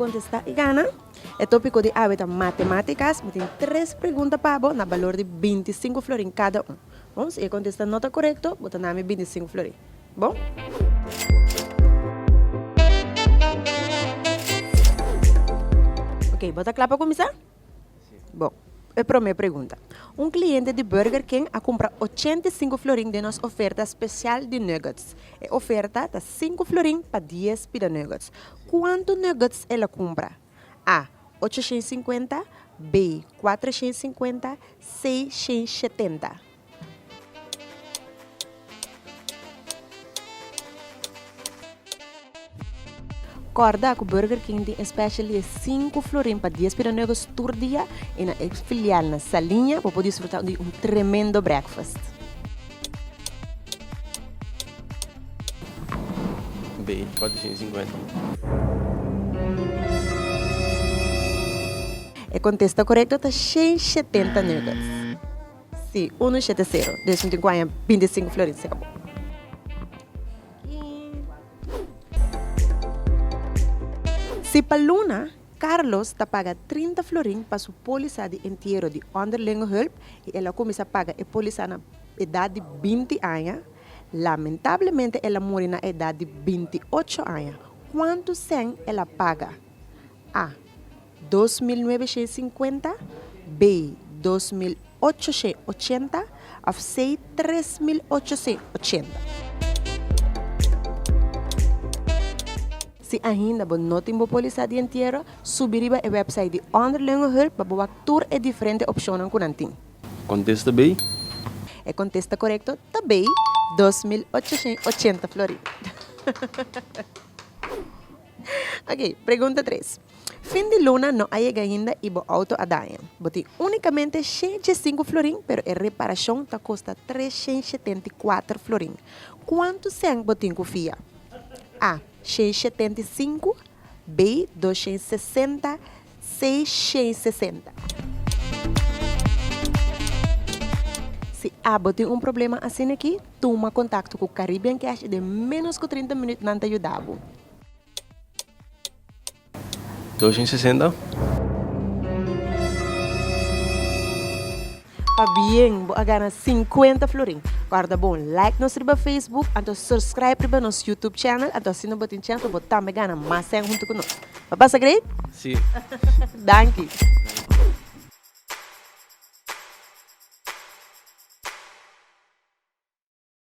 Kontesta e Gana. É tópico de hábito matemáticas. Tem 3 perguntas para você, na valor de 25 florin cada um. Bom, se contesta nota correto, bota nome 25 florin. Bom? Ok, bota claro para começar? Sim. Bom, é a primeira pergunta. Um cliente de Burger King a comprar 85 florin de nossa oferta especial de nuggets. A oferta está 5 florin para 10 pida nuggets. Quanto nuggets ela compra? A. 850, B. 450, C. 670. Corda que o Burger King tem especial de 5 florin para 10 pida nuggets por dia e na filial na salinha para poder desfrutar de tremendo breakfast. B, 450. A contesta correta está 670 nuggets. Sim, 170. Deixa eu ganhar 25 florin, se acabou. Se para Luna, Carlos está paga 30 florin para sua polícia de Enero de underling hulp e ela começa a pagar a polícia na idade de 20 anos. Lamentavelmente, ela morre na idade de 28 anos. Quanto sem ela paga? A. 2.950, B. 2.880 ou C. 3.880. Se ainda não tem polícia de Enero, subiriba a website de underling hulp para boa tour e diferente opções que não tem. Contesta B. A contesta correto também 2.880 florin. Ok, pergunta 3. Fim de luna não há ainda e o auto a dar. Boti unicamente 105 florin, pero a reparação ta custa 374 florin. Quanto sem botin confia? A. 675, B. 260, C. 660. Se tem um problema assim aqui, toma contato com o Caribbean Cash de menos que 30 minutos não te ajudava. 260. Para bem, vou ganhar 50 florin. Guarda bom, like nosso Facebook, então subscribe para nosso YouTube channel, então se não botar chance, vou também ganhar mais junto conosco. Vai passar great? Sim. Danke.